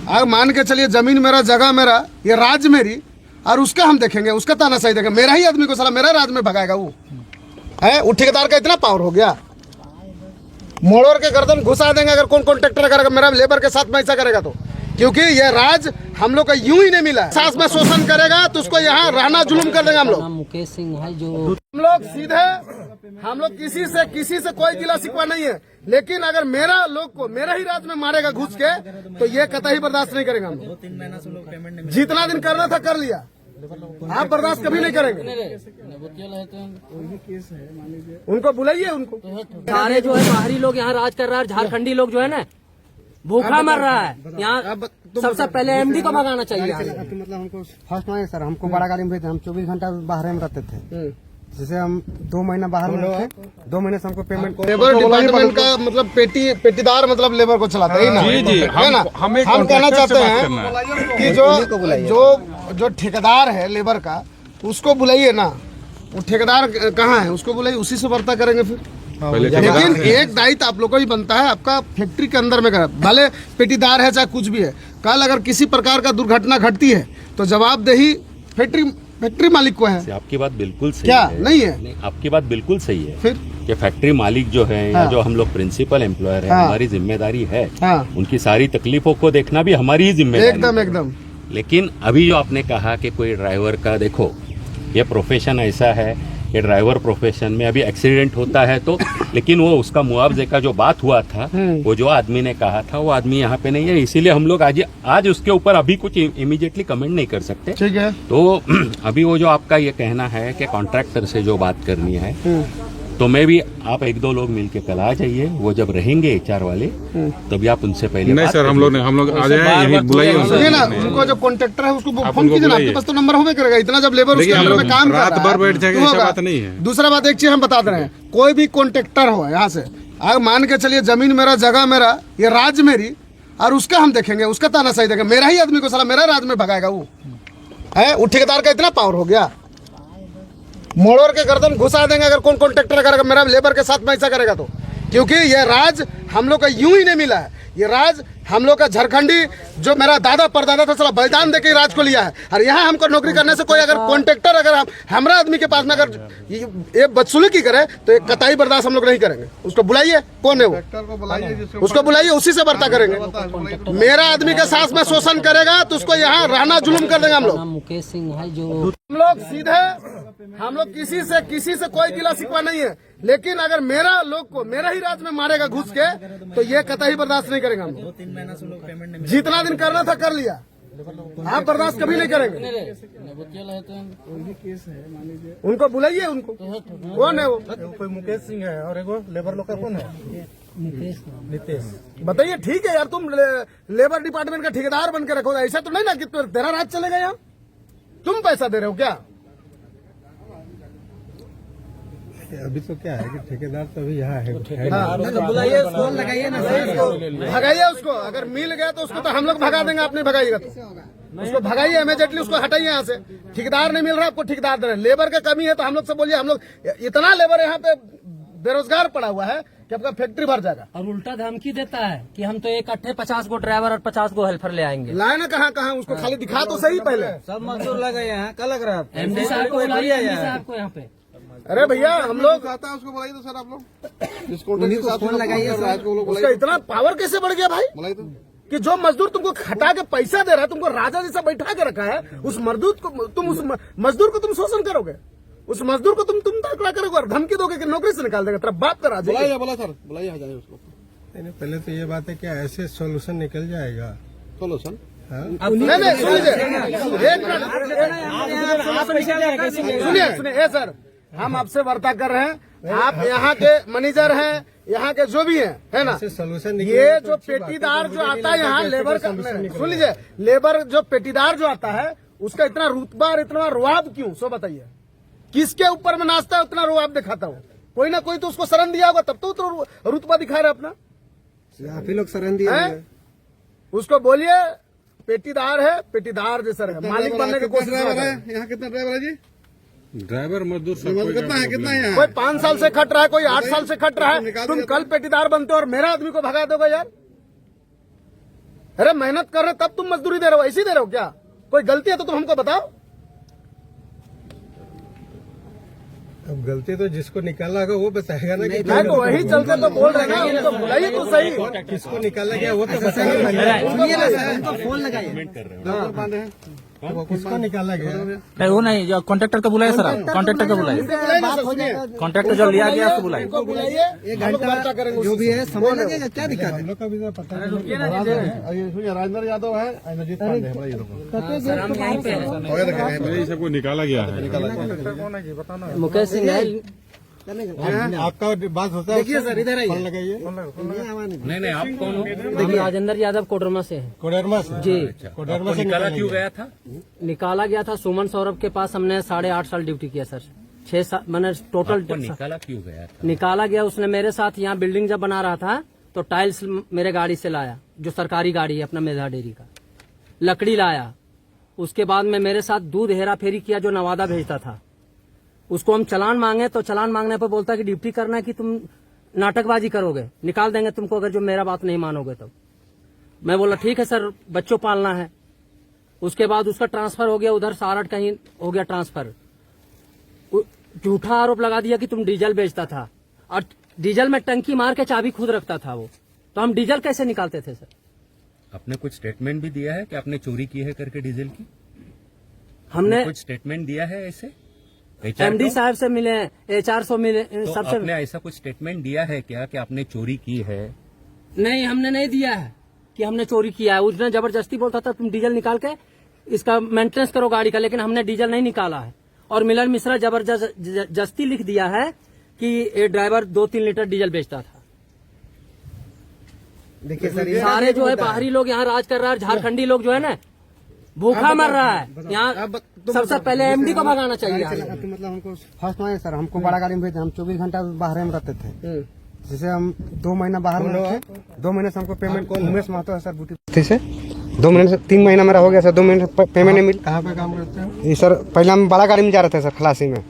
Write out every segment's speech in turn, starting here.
अगर मान के चलिए जमीन मेरा, जगह मेरा, ये राज मेरी, और उसका हम देखेंगे, उसका तानाशाही देखेंगे। मेरा ही आदमी को साला मेरा राज में भगाएगा वो है। वो ठेकेदार का इतना पावर हो गया, मोड़ के गर्दन घुसा देंगे अगर कौन कॉन्ट्रैक्टर करेगा मेरा लेबर के साथ में ऐसा करेगा तो। क्योंकि ये राज हम लोग का यूं ही नहीं मिला। सास में शोषण करेगा तो उसको यहाँ रहना जुल्म कर देंगे हम लोग। मुकेश सिंह है जो हम लोग सीधे, हम लोग किसी से कोई गिला शिकवा नहीं है, लेकिन अगर मेरा लोग को मेरा ही राज में मारेगा घुस के तो ये कतई बर्दाश्त नहीं करेंगे हम लोग। जितना दिन करना था कर लिया, आप बर्दाश्त कभी नहीं करेंगे। उनको बुलाइए, उनको सारे जो है बाहरी लोग यहाँ राज कर रहा है, झारखंडी लोग जो है ना भूखा मर रहा है। यहाँ सबसे पहले एमडी को भगाना चाहिए। मतलब हमको फर्स्ट में सर, हमको बड़ा गाड़ी में भेजे, हम 24 घंटा बाहर में रहते थे। जैसे हम 2 महीना बाहर में थे, 2 महीने से हमको पेमेंट। लेबर डिपार्टमेंट का मतलब पेटीदार मतलब लेबर को चलाता है ना। जी, है ना। हम कहना चाहते हैं कि जो ठेकेदार है लेबर का, उसको बुलाइए ना। वो ठेकेदार कहाँ है, उसको बुलाइए, उसी से वार्ता करेंगे फिर। लेकिन एक दायित्व आप लोग को ही बनता है, आपका फैक्ट्री के अंदर में कर, भले पेटीदार है चाहे कुछ भी है, कल अगर किसी प्रकार का दुर्घटना घटती है तो जवाबदेही फैक्ट्री मालिक को है। आपकी बात बिल्कुल सही क्या है। नहीं है? आपकी बात बिल्कुल सही है। फिर कि फैक्ट्री मालिक जो है या जो हम लोग प्रिंसिपल एम्प्लॉयर है, हमारी जिम्मेदारी है उनकी सारी तकलीफों को देखना भी हमारी ही जिम्मेदारी एकदम। लेकिन अभी जो आपने कहा कि कोई ड्राइवर का, देखो ये प्रोफेशन ऐसा है कि ड्राइवर प्रोफेशन में अभी एक्सीडेंट होता है तो, लेकिन वो उसका मुआवजे का जो बात हुआ था, वो जो आदमी ने कहा था वो आदमी यहाँ पे नहीं है, इसीलिए हम लोग आज उसके ऊपर अभी कुछ इमीडिएटली कमेंट नहीं कर सकते। ठीक है। तो अभी वो जो आपका ये कहना है कि कॉन्ट्रैक्टर से जो बात करनी है, तो मैं भी आप 1-2 लोग मिलके कल आ जाइए। वो जब रहेंगे HR वाले तभी आप उनसे पहले नहीं सर, हम लोग आ जाए, बुलाइए ना। उनको जो कॉन्ट्रैक्टर है उसको फोन कीजिए ना, आपके पास तो नंबर होवे करेगा। इतना जब लेबर उसके अंदर में काम कर रहा है, रात भर बैठ जाएगा, ऐसा बात नहीं है। दूसरा बात, एक चीज हम बता रहे हैं, कोई भी कॉन्ट्रैक्टर हो यहाँ से, अगर मान के चलिए जमीन मेरा, जगह मेरा, ये राज मेरी, और उसका हम देखेंगे, उसका तानाशाही देखेंगे। मेरा ही आदमी को साला मेरा राज में भगाएगा वो है। वो ठेकेदार का इतना पावर हो गया, मोड़ के गर्दन घुसा देंगे अगर कौन कॉन्ट्रैक्टर करेगा मेरा लेबर के साथ में ऐसा करेगा तो। क्योंकि ये राज हम लोग का यूं ही नहीं मिला है। ये राज हम लोग का झारखंडी जो मेरा दादा परदादा था साला बलिदान देके राज को लिया है। और यहाँ हमको नौकरी करने से कोई अगर कॉन्ट्रैक्टर अगर हमारा आदमी के पास में अगर ये बदसलूकी करे तो एक कतई बर्दाश्त हम लोग नहीं करेंगे। उसको बुलाइए, कौन है वो, उसको बुलाइए, उसी से वार्ता करेंगे। मेरा आदमी के साथ में शोषण करेगा तो उसको यहाँ रहना जुल्म कर देंगे हम लोग। मुकेश सिंह है जो हम लोग सीधे, हम लोग किसी से कोई गिला शिकवा नहीं है, लेकिन अगर मेरा लोग को मेरा ही राज में मारेगा घुस के तो ये कतई बर्दाश्त नहीं करेंगे हम लोग। जितना दिन करना था कर लिया, आप बर्दाश्त कभी नहीं करेंगे। उनको बुलाइए, उनको कौन है वो? कोई मुकेश सिंह है और एगो लेबर लोग का कौन है? नितेश। बताइए। ठीक है यार, तुम लेबर डिपार्टमेंट का ठेकेदार बन के रखो, ऐसा तो नहीं ना कि तेरा राज चलेगा यहाँ। तुम पैसा दे रहे हो क्या? अभी तो क्या है कि ठेकेदार तो अभी यहाँ है। बुलाइए, फोन लगाइए ना, भगाइए उसको। अगर मिल गया तो उसको तो हम लोग भगा देंगे, आप नहीं भगाइएगा तो उसको भगाइए इमीडिएटली, उसको हटाइए यहाँ से। ठेकेदार नहीं मिल रहा, आपको ठेकेदार दे रहे हैं। लेबर का कमी है तो हम लोग से बोलिए। हम लोग इतना लेबर यहाँ पे बेरोजगार पड़ा हुआ है कि आपका फैक्ट्री भर जाएगा। और उल्टा धमकी देता है कि हम तो इकट्ठे 50 गो ड्राइवर और 50 गो हेल्पर ले आएंगे। लाए ना कहाँ उसको खाली दिखा तो सही पहले। सब मजदूर लगे हैं, क्या लग रहा है? MD साहब को बुलाइए, MD साहब को यहाँ पे। अरे भैया, हम लोग आता है, उसको बुलाइए तो सर आप लोग फोन लगाइए। उसका इतना पावर कैसे बढ़ गया भाई कि जो मजदूर तुमको खटा के पैसा दे रहा है, तुमको राजा जैसा बैठा के रखा है, उस मजदूर को तुम शोषण करोगे, उस मजदूर को तुम तकड़ा करोगे और धमकी दोगे कि नौकरी से निकाल देगा। तेरा बाप का राज है। बोला सर, बुलाइए, आ जाए उसको। नहीं, पहले तो ये बात है कि ऐसे सोल्यूशन निकल जाएगा। सोल्यूशन नहीं, सुनिए सर, हम आपसे वार्ता कर रहे हैं। आप यहाँ के मैनेजर हैं, यहाँ के जो भी हैं, है ना। सोल्यूशन ये जो पेटीदार जो आता है यहाँ लेबर का, सुन लीजिए, लेबर जो पेटीदार जो आता है उसका इतना रुतबा और इतना रुआब क्यों, सो बताइए। किसके ऊपर में नाचता है उतना रुआब दिखाता हूँ? कोई ना कोई तो उसको शरण दिया होगा, तब तो रुतबा दिखा रहे अपना। आप ही लोग शरण दिए। उसको बोलिए पेटीदार है, पेटीदार जैसा रहेगा, मालिक बनने की कोशिश है। यहाँ कितना ड्राइवर है जी? ड्राइवर मजदूर कितना है यहाँ? कोई 5 साल से खट रहा है, कोई 8 साल से खट रहा है। तुम कल पेटीदार बनते हो और मेरा आदमी को भगा दोगे यार। अरे मेहनत कर रहे तब तुम मजदूरी दे रहे हो, ऐसी दे रहे हो क्या? कोई गलती है तो तुम हमको बताओ। अब गलती तो जिसको निकाला होगा वो बताएगा ना कि मैं तो वही चलते तो बोल रहे हैं ना, उनको बुलाइए तो सही। किसको निकाला गया वो तो बताएगा। फोन लगाइए, किसको निकाला गया वो नहीं, जो कॉन्ट्रैक्टर को बुलाए सर, आप कॉन्ट्रैक्टर को बुलाए, कॉन्ट्रैक्टर जो लिया गया उसको बुलाए। बुलाइए, एक घंटा जो भी है समय लगेगा, क्या दिक्कत है? हम लोग का भी तो पता है। राजेंद्र यादव है, अजीत पांडे है, सर हम यहीं पे हैं। ये सबको निकाला गया है। मुकेश सिंह है। आपका बात होता है। देखिए सर, इधर आइए, लगाइए। नहीं आप कौन हो? देखिए राजेंद्र यादव कोडरमा से है। कोडरमा से जी। कोडरमा से निकाला क्यों गया था? निकाला गया था सुमन सौरभ के पास, हमने 8.5 साल ड्यूटी किया सर। 6 साल मैंने टोटल आपको निकाला क्यों गया था? निकाला गया। उसने मेरे साथ यहाँ बिल्डिंग जब बना रहा था तो टाइल्स मेरे गाड़ी से लाया, जो सरकारी गाड़ी है अपना मेधा डेयरी का, लकड़ी लाया। उसके बाद में मेरे साथ दूध हेरा फेरी किया, जो नवादा भेजता था। उसको हम चालान मांगे तो चालान मांगने पर बोलता कि ड्यूटी करना है कि तुम नाटकबाजी करोगे, निकाल देंगे तुमको अगर जो मेरा बात नहीं मानोगे तो। मैं बोला ठीक है सर, बच्चों पालना है। उसके बाद उसका ट्रांसफर हो गया उधर सारठ, कहीं हो गया ट्रांसफर। झूठा आरोप लगा दिया कि तुम डीजल बेचता था, और डीजल में टंकी मार के चाबी खुद रखता था वो, तो हम डीजल कैसे निकालते थे सर? आपने कुछ स्टेटमेंट भी दिया है कि आपने चोरी की है करके डीजल की? हमने कुछ स्टेटमेंट दिया है ऐसे? एमडी साहब से मिले, HR से मिले, तो सबसे। आपने ऐसा कुछ स्टेटमेंट दिया है क्या कि आपने चोरी की है? नहीं, हमने नहीं दिया है कि हमने चोरी किया है। उसने जबरदस्ती बोलता था तुम डीजल निकाल के इसका मेंटेनेंस करो गाड़ी का, लेकिन हमने डीजल नहीं निकाला है। और मिलन मिश्रा जबरदस्ती लिख दिया है कि ये ड्राइवर 2-3 लीटर डीजल बेचता था। देखिए सर, सारे जो है बाहरी लोग यहाँ राज कर रहा है, झारखंडी लोग जो है ना भूखा मर रहा है यहाँ। सबसे पहले MD को भगाना चाहिए। मतलब हमको फर्स्ट में सर, हमको बड़ा गाड़ी में भेजे, हम 24 घंटा बाहर में रहते थे। जैसे हम 2 महीना बाहर में रहे, 2 महीने से हमको पेमेंट उमेश महतो है सर बूटी से 2 महीने से 3 महीना मेरा हो गया सर, 2 महीने से पेमेंट नहीं मिल। कहाँ पे काम करते हैं? ये सर पहले हम बड़ा गाड़ी में जा रहे थे सर, खलासी में।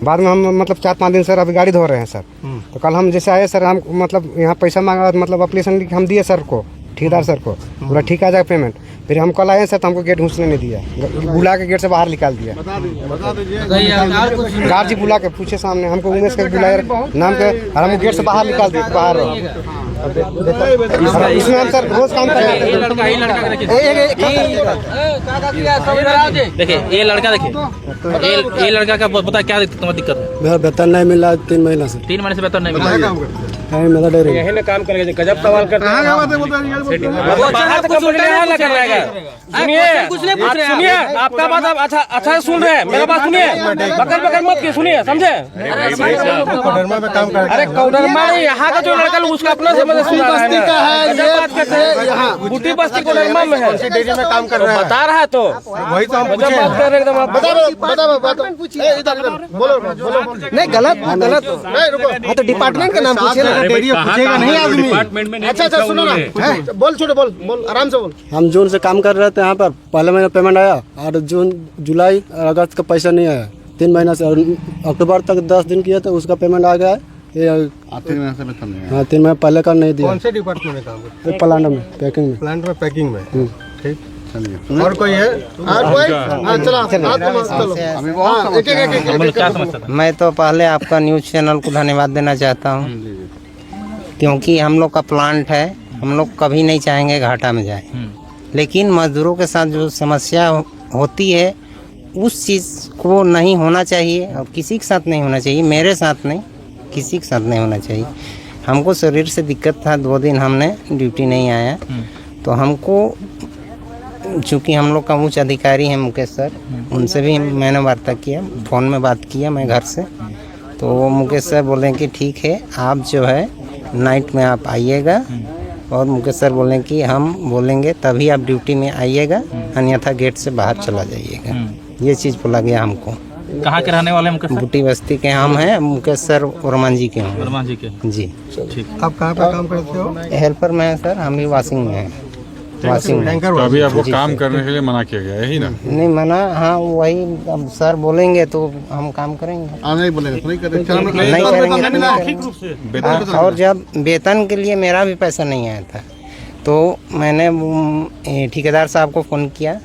बाद में हम मतलब 4-5 दिन सर अभी गाड़ी धो रहे हैं सर। तो कल हम जैसे आए सर, हम मतलब यहाँ पैसा मांगा, मतलब एप्लीकेशन हम दिए सर को, ठेकेदार सर को, बोला ठीक आ जाएगा पेमेंट। फिर हम कल आए सर तो हमको गेट घुसने नहीं दिया, बुला के गेट से बाहर निकाल दिया। गार्ड जी बुला के पूछे सामने, हमको उमेश के बुलाया नाम के, और हमको गेट से बाहर निकाल दिया, बाहर। इसमें हम सर रोज काम करते हैं। देखिए ये लड़का, देखिए ये लड़का का बता क्या दिक्कत है? मेरा वेतन नहीं मिला 3 महीना से। 3 महीने से वेतन नहीं मिला। मेरा डेयरी यही ना काम करके गजब सवाल करते हैं। सुनिए आपका बात आप अच्छा सुन रहे हैं, मेरा बात सुनिए, बकर बकर मत की सुनिए, समझे? कोडरमा में काम करते अरे कोडरमा यहाँ का जो लड़का उसका अपना समझ सुना रहा है। बूटी बस्ती कोडरमा में है, डेयरी में काम कर रहा है, बता रहा है। तो वही तो हम गजब बात कर रहे एकदम आप। नहीं गलत हाँ तो डिपार्टमेंट का नाम पूछिए, पूछेगा नहीं आदमी। डिपार्टमेंट में नहीं अच्छा पूछा सुनो ना, उन्होंने। बोल छोटे बोल आराम से बोल। हम जून से काम कर रहे थे यहाँ पर, पहले महीना पेमेंट आया, और जून जुलाई और अगस्त का पैसा नहीं आया 3 महीना से, और अक्टूबर तक 10 दिन किया था, उसका पेमेंट आ गया है। ये 3 महीने से वेतन नहीं है। हाँ 3 महीने पहले का नहीं दिया। कौन से डिपार्टमेंट में काम करते हैं? प्लांट में, पैकिंग में। प्लांट में पैकिंग में। ठीक, और कोई है? और कोई? हाँ चलो, चलो हाँ, एक क्या समझता था? मैं तो पहले आपका न्यूज़ चैनल को धन्यवाद देना चाहता हूँ, क्योंकि हम लोग का प्लांट है, हम लोग कभी नहीं चाहेंगे घाटा में जाए, लेकिन मजदूरों के साथ जो समस्या होती है उस चीज़ को नहीं होना चाहिए, और किसी के साथ नहीं होना चाहिए, मेरे साथ नहीं, किसी के साथ नहीं होना चाहिए। हमको शरीर से दिक्कत था, 2 दिन हमने ड्यूटी नहीं आया, तो हमको चूँकि हम लोग का उच्च अधिकारी हैं मुकेश सर, उनसे भी मैंने वार्ता किया, फ़ोन में बात किया मैं घर से, तो वो मुकेश सर बोले कि ठीक है आप जो है नाइट में आप आइएगा, और मुकेश सर बोले कि हम बोलेंगे तभी आप ड्यूटी में आइएगा, अन्यथा गेट से बाहर चला जाइएगा। ये चीज़ बोला गया हमको। कहाँ के रहने वाले मुकेश? बूटी बस्ती के हम हैं, मुकेश सर वर्मा जी के हैं। वर्मा जी के? जी। ठीक। आप कहाँ पे काम करते हो? हेल्पर में है सर, हम भी वॉशिंग में हैं, वॉशिंग में। तो अभी आपको काम करने के लिए मना किया गया, यही ना? नहीं मना, हाँ वही, अब सर बोलेंगे तो हम काम करेंगे, नहीं बोलेंगे तो नहीं करेंगे। नहीं करेंगे। और जब वेतन के लिए मेरा भी पैसा नहीं आया था, तो मैंने ठेकेदार साहब को फ़ोन किया।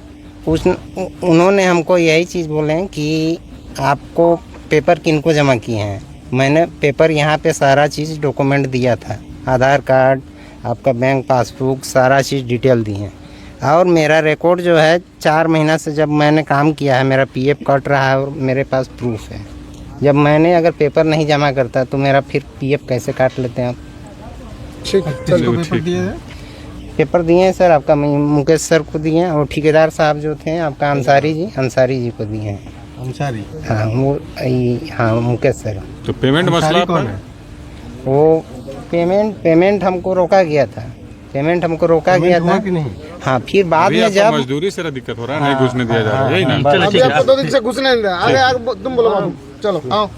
उन्होंने हमको यही चीज़ बोले कि आपको पेपर किनको जमा किए हैं। मैंने पेपर यहाँ पे सारा चीज़ डॉक्यूमेंट दिया था, आधार कार्ड, आपका बैंक पासबुक, सारा चीज़ डिटेल दी है। और मेरा रिकॉर्ड जो है 4 महीना से जब मैंने काम किया है, मेरा पीएफ कट रहा है और मेरे पास प्रूफ है। जब मैंने अगर पेपर नहीं जमा करता तो मेरा फिर पीएफ कैसे काट लेते हैं आप? ठीक है, पेपर दिए हैं सर, आपका मुकेश सर को दिए हैं और ठेकेदार साहब जो थे आपका अंसारी जी को दिए हैं। अंसारी? हाँ हाँ मुकेश सर। तो पेमेंट मसला कौन है? वो पेमेंट हमको रोका गया था। पेमेंट हमको रोका गया था कि नहीं? हाँ, फिर बाद अभी में आपको जब मजदूरी से दिक्कत हो रहा है, नहीं घुसने दिया जा रहा है, यही ना? अभी आपको 2 दिन से घुसने नहीं दिया। आगे तुम बोलो बाबू, चलो आओ।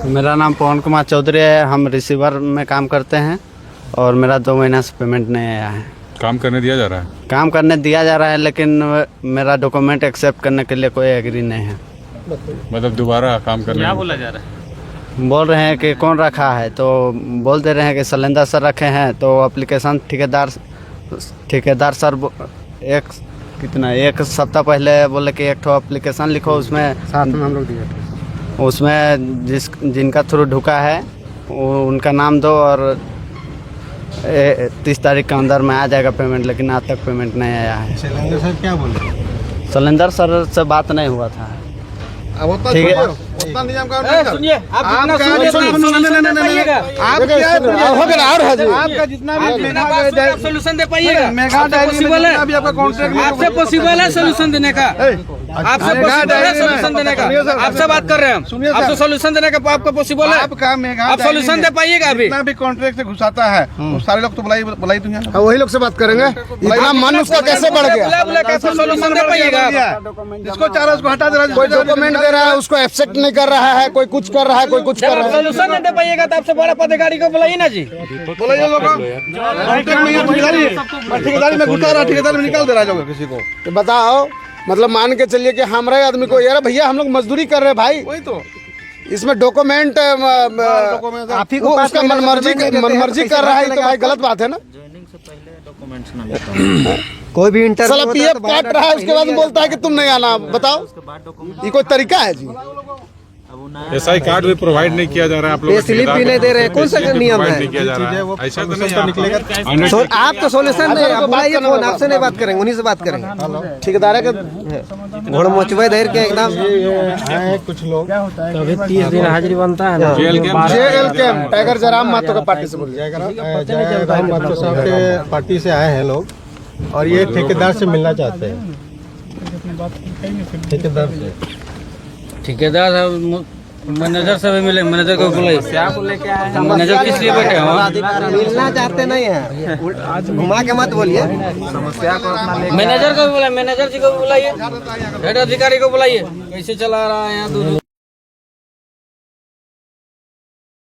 मेरा नाम पवन कुमार चौधरी है। हम रिसीवर में काम करते हैं और मेरा 2 महीना से पेमेंट नहीं आया है। काम करने दिया जा रहा है? काम करने दिया जा रहा है, लेकिन मेरा डॉक्यूमेंट एक्सेप्ट करने के लिए कोई एग्री नहीं है। मतलब दोबारा काम करने? क्या बोला जा रहा है? बोल रहे हैं कि कौन रखा है, तो बोल दे रहे हैं कि शैलेंद्र सर रखे हैं। तो एप्लीकेशन ठेकेदार सर एक सप्ताह पहले बोले कि एक एप्लीकेशन लिखो, उसमें साथ में हम लोग दिए थे। उसमें जिनका थ्रू ढुका है उनका नाम दो और 30 तारीख के अंदर में आ जाएगा पेमेंट, लेकिन आज तक पेमेंट नहीं आया है। शैलेंद्र सर क्या बोल रहे हैं? शैलेंद्र सर से बात नहीं हुआ था। अब उतना ठीक है। उतना नियम का सुनिए, आप जितना आपका सोल्यूशन दे पाइएगा, आपका जितना भी सोल्यूशन दे पाइएगा। आपसे पॉसिबल है सोल्यूशन देने का, आपसे पॉसिबल है सोल्यूशन देने का। आपसे बात कर रहे हैं हम, आपसे सोल्यूशन देने का आपका पॉसिबल है? आपका मेघा आप सोल्यूशन दे पाइएगा? अभी जितना भी कॉन्ट्रैक्ट से घुसाता है वो सारे लोग तो बुलाई दूंगा, वही लोग से बात करेंगे। इतना मन उसका कैसे बढ़ गया? बुला कैसे सोल्यूशन दे पाइएगा? जिसको चाह रहा है उसको हटा दे रहा है, कोई डॉक्यूमेंट दे रहा है उसको एक्सेप्ट नहीं कर रहा है, कोई कुछ कर रहा है, कोई कुछ कर रहा है। सोल्यूशन नहीं दे पाइएगा तो आपसे बड़ा पदाधिकारी को बुलाइए ना जी। बोलिए लोग ठेकेदारी में घुसा रहा, ठेकेदारी में निकाल दे रहा है लोग किसी को। तो बताओ, मतलब मान के चलिए कि हमारे आदमी को यार भैया हम लोग मजदूरी कर रहे हैं भाई, वही तो इसमें डॉक्यूमेंट आप ही को उसका मनमर्जी कर रहा है, तो भाई गलत बात है ना। कोई भी इंटर साला पीएफ काट रहा है उसके बाद बोलता है कि तुम नहीं आना। बताओ, ये कोई तरीका है जी? एसआई कार्ड भी प्रोवाइड नहीं किया जा रहा है, आप लोग स्लिप भी नहीं दे रहे हैं, कौन सा नियम है? नहीं किया जा रहा है, ऐसा तो नहीं निकलेगा। आप तो सोल्यूशन नहीं, आप बुलाइए फोन, आपसे नहीं बात करेंगे, उन्हीं से बात करेंगे। ठेकेदार के घोड़ मोचवे देर के एकदम कुछ लोग तो अभी 30 दिन हाजिरी बनता है ना। जेल कैंप टाइगर जराम महतो का पार्टी से बोलिए। जयराम महतो साहब के पार्टी से आए हैं लोग और ये ठेकेदार से मिलना चाहते हैं। ठेकेदार साहब मैनेजर से भी मिले, मैनेजर को बुलाइए। मैनेजर किस लिए बैठे हैं? मिलना चाहते नहीं है, घुमा के मत बोलिए। मैनेजर को भी बुलाइए, मैनेजर जी को भी बुलाइए, हेड अधिकारी को बुलाइए। कैसे चला रहा है यहाँ दूर